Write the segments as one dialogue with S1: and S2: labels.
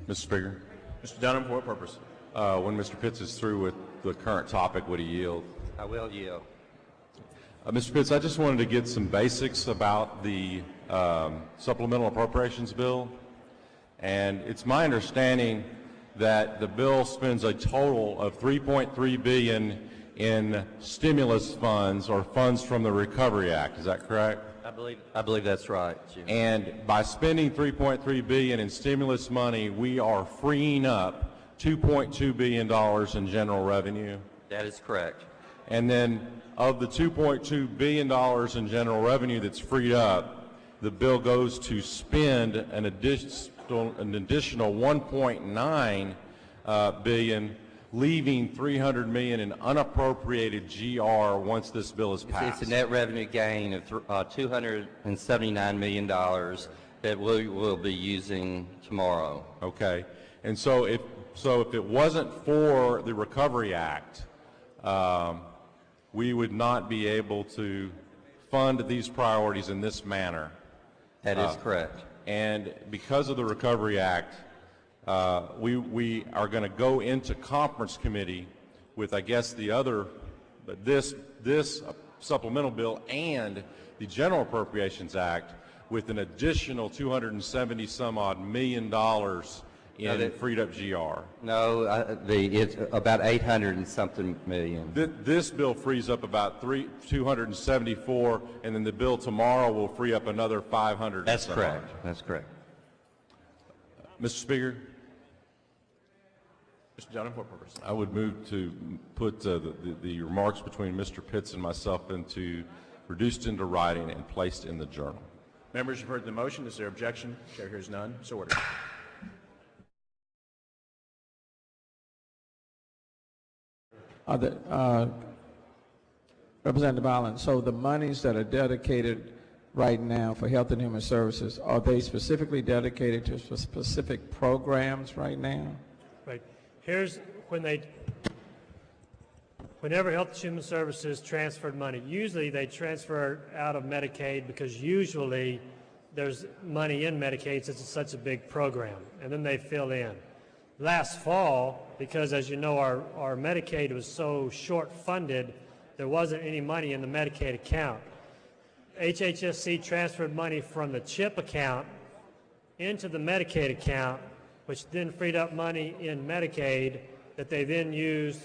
S1: Mr. Speaker.
S2: Mr. Dunnam, for what purpose?
S1: When Mr. Pitts is through with the current topic, would he yield?
S3: I will yield.
S1: Mr. Pitts, I just wanted to get some basics about the Supplemental Appropriations Bill. And it's my understanding that the bill spends a total of $3.3 billion in stimulus funds or funds from the Recovery Act. Is that correct?
S3: I believe that's right, Jim.
S1: And by spending $3.3 billion in stimulus money, we are freeing up $2.2 billion in general revenue.
S3: That is correct.
S1: And then of the $2.2 billion in general revenue that's freed up, the bill goes to spend an additional $1.9 billion, leaving $300 million in unappropriated GR once this bill is passed.
S3: It's a net revenue gain of $279 million that we will be using tomorrow.
S1: Okay. And so if it wasn't for the Recovery Act, we would not be able to fund these priorities in this manner.
S3: That is correct.
S1: And because of the Recovery Act, we are going to go into conference committee with, I guess, this supplemental bill and the General Appropriations Act with an additional $270-some-odd million in freed up GR.
S3: No, it's about 800 and something million.
S1: This bill frees up about 274, and then the bill tomorrow will free up another 500.
S3: That's correct. That's correct.
S1: Mr. Speaker.
S2: Mr. Dunnam, for what purpose?
S1: I would move to put the remarks between Mr. Pitts and myself reduced into writing and placed in the journal.
S2: Members have heard the motion. Is there objection? Chair hears none. So ordered.
S4: Representative Eiland, so the monies that are dedicated right now for Health and Human Services, are they specifically dedicated to specific programs right now?
S5: Right. Here's whenever Health and Human Services transferred money, usually they transfer out of Medicaid because usually there's money in Medicaid since it's such a big program, and then they fill in. Last fall, because as you know our Medicaid was so short funded, there wasn't any money in the Medicaid account. HHSC transferred money from the CHIP account into the Medicaid account, which then freed up money in Medicaid that they then used.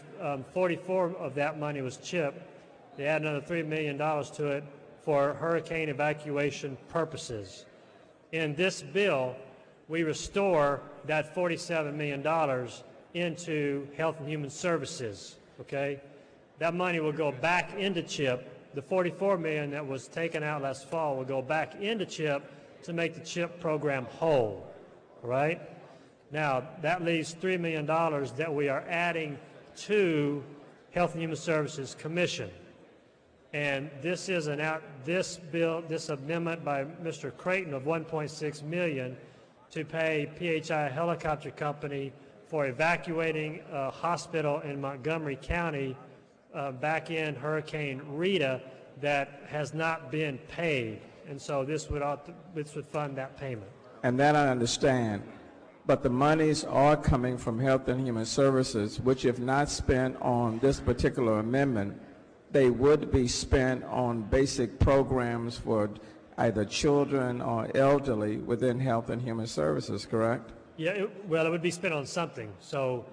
S5: 44 of that money was CHIP. They added another $3 million to it for hurricane evacuation purposes. In this bill, we restore that $47 million into Health and Human Services, okay? That money will go back into CHIP. The $44 million that was taken out last fall will go back into CHIP to make the CHIP program whole, all right? Now, that leaves $3 million that we are adding to Health and Human Services Commission. And this is this amendment by Mr. Creighton of $1.6 million to pay PHI Helicopter Company for evacuating a hospital in Montgomery County back in Hurricane Rita that has not been paid. And so this would fund that payment.
S4: And that I understand. But the monies are coming from Health and Human Services, which if not spent on this particular amendment, they would be spent on basic programs for either children or elderly within Health and Human Services, correct?
S5: Yeah, it would be spent on something. So,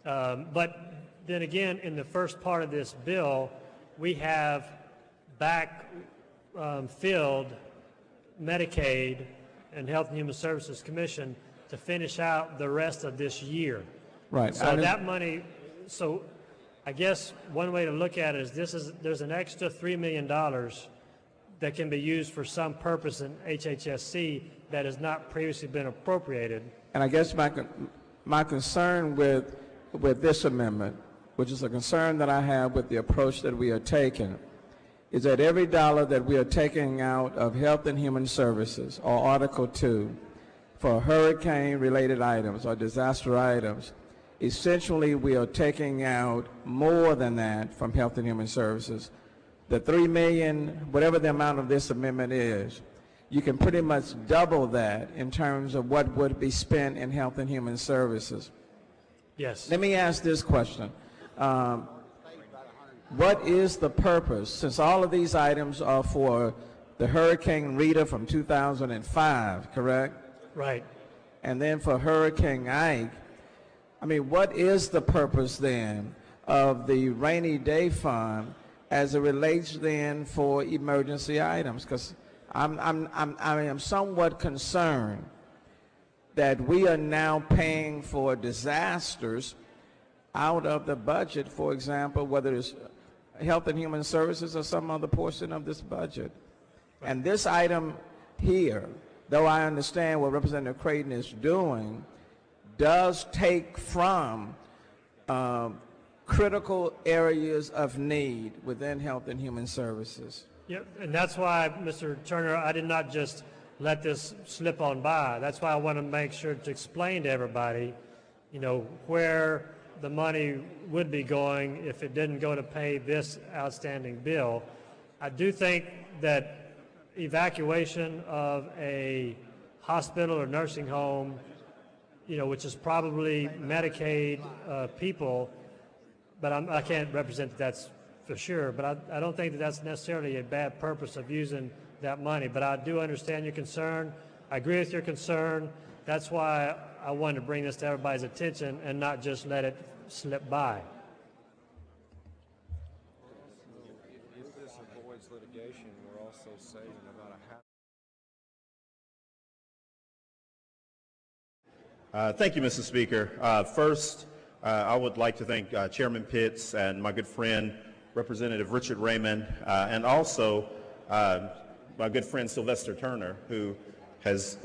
S5: but then again, in the first part of this bill, we have filled Medicaid and Health and Human Services Commission to finish out the rest of this year.
S4: Right.
S5: So that money, so I guess one way to look at it is there's an extra $3 million that can be used for some purpose in HHSC that has not previously been appropriated.
S4: And I guess my concern with this amendment, which is a concern that I have with the approach that we are taking, is that every dollar that we are taking out of Health and Human Services or Article 2 for hurricane-related items or disaster items, essentially we are taking out more than that from Health and Human Services. The $3 million, whatever the amount of this amendment is you can pretty much double that in terms of what would be spent in Health and Human Services.
S5: Yes.
S4: Let me ask this question. What is the purpose, since all of these items are for the Hurricane Rita from 2005, correct?
S5: Right.
S4: And then for Hurricane Ike, I mean, what is the purpose then of the rainy day fund as it relates then for emergency items? Because I am somewhat concerned that we are now paying for disasters out of the budget, for example, whether it's Health and Human Services or some other portion of this budget. And this item here, though I understand what Representative Creighton is doing, does take from critical areas of need within Health and Human Services.
S5: Yeah, and that's why, Mr. Turner, I did not just let this slip on by. That's why I want to make sure to explain to everybody, you know, where the money would be going if it didn't go to pay this outstanding bill. I do think that evacuation of a hospital or nursing home, you know, which is probably Medicaid people, but I can't represent that that's for sure, but I don't think that that's necessarily a bad purpose of using that money. But I do understand your concern. I agree with your concern. That's why I wanted to bring this to everybody's attention and not just let it slip by.
S6: If this avoids litigation, we're also saving about a half.
S2: Thank you, Mr. Speaker. First, I would like to thank Chairman Pitts and my good friend, Representative Richard Raymond, and also my good friend Sylvester Turner, who has,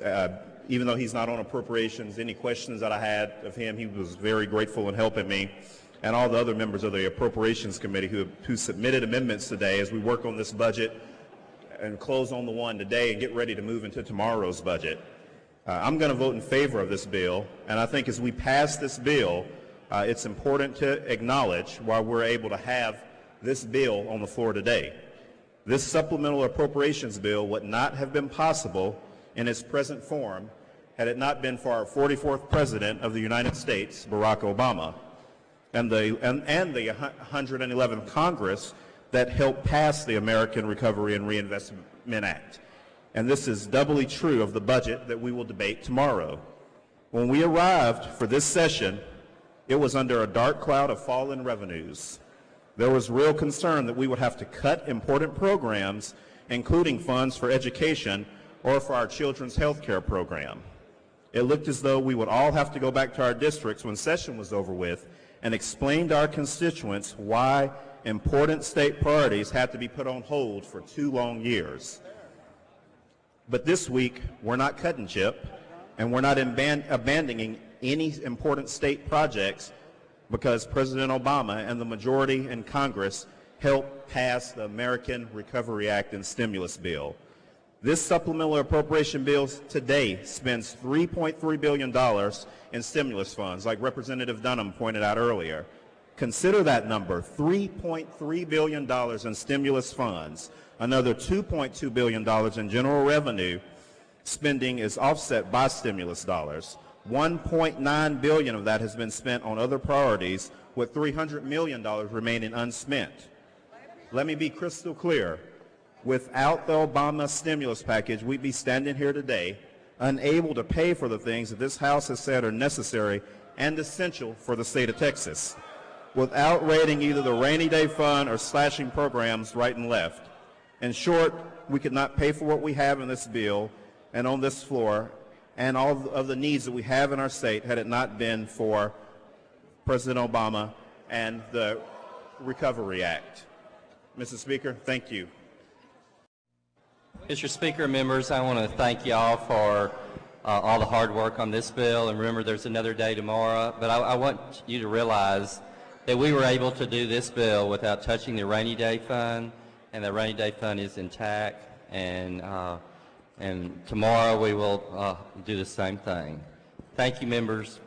S2: even though he's not on appropriations, any questions that I had of him, he was very grateful in helping me, and all the other members of the Appropriations Committee who submitted amendments today as we work on this budget and close on the one today and get ready to move into tomorrow's budget. I'm going to vote in favor of this bill, and I think as we pass this bill, it's important to acknowledge why we're able to have this bill on the floor today. This supplemental appropriations bill would not have been possible in its present form had it not been for our 44th President of the United States, Barack Obama, and the 111th Congress that helped pass the American Recovery and Reinvestment Act. And this is doubly true of the budget that we will debate tomorrow. When we arrived for this session, it was under a dark cloud of fallen revenues. There was real concern that we would have to cut important programs, including funds for education or for our children's health care program. It looked as though we would all have to go back to our districts when session was over with and explain to our constituents why important state priorities had to be put on hold for 2 long years. But this week, we're not cutting Chip, and we're not abandoning any important state projects because President Obama and the majority in Congress helped pass the American Recovery Act and stimulus bill. This supplemental appropriation bill today spends $3.3 billion in stimulus funds, like Representative Dunnam pointed out earlier. Consider that number, $3.3 billion in stimulus funds. Another $2.2 billion in general revenue spending is offset by stimulus dollars. $1.9 billion of that has been spent on other priorities, with $300 million remaining unspent. Let me be crystal clear. Without the Obama stimulus package, we'd be standing here today unable to pay for the things that this House has said are necessary and essential for the state of Texas, without raiding either the rainy day fund or slashing programs right and left. In short, we could not pay for what we have in this bill and on this floor and all of the needs that we have in our state had it not been for President Obama and the Recovery Act. Mr. Speaker, thank you.
S3: Mr. Speaker, members, I want to thank you all for all the hard work on this bill, and remember there's another day tomorrow, but I want you to realize that we were able to do this bill without touching the rainy day fund, and the rainy day fund is intact, and tomorrow we will do the same thing. Thank you, members.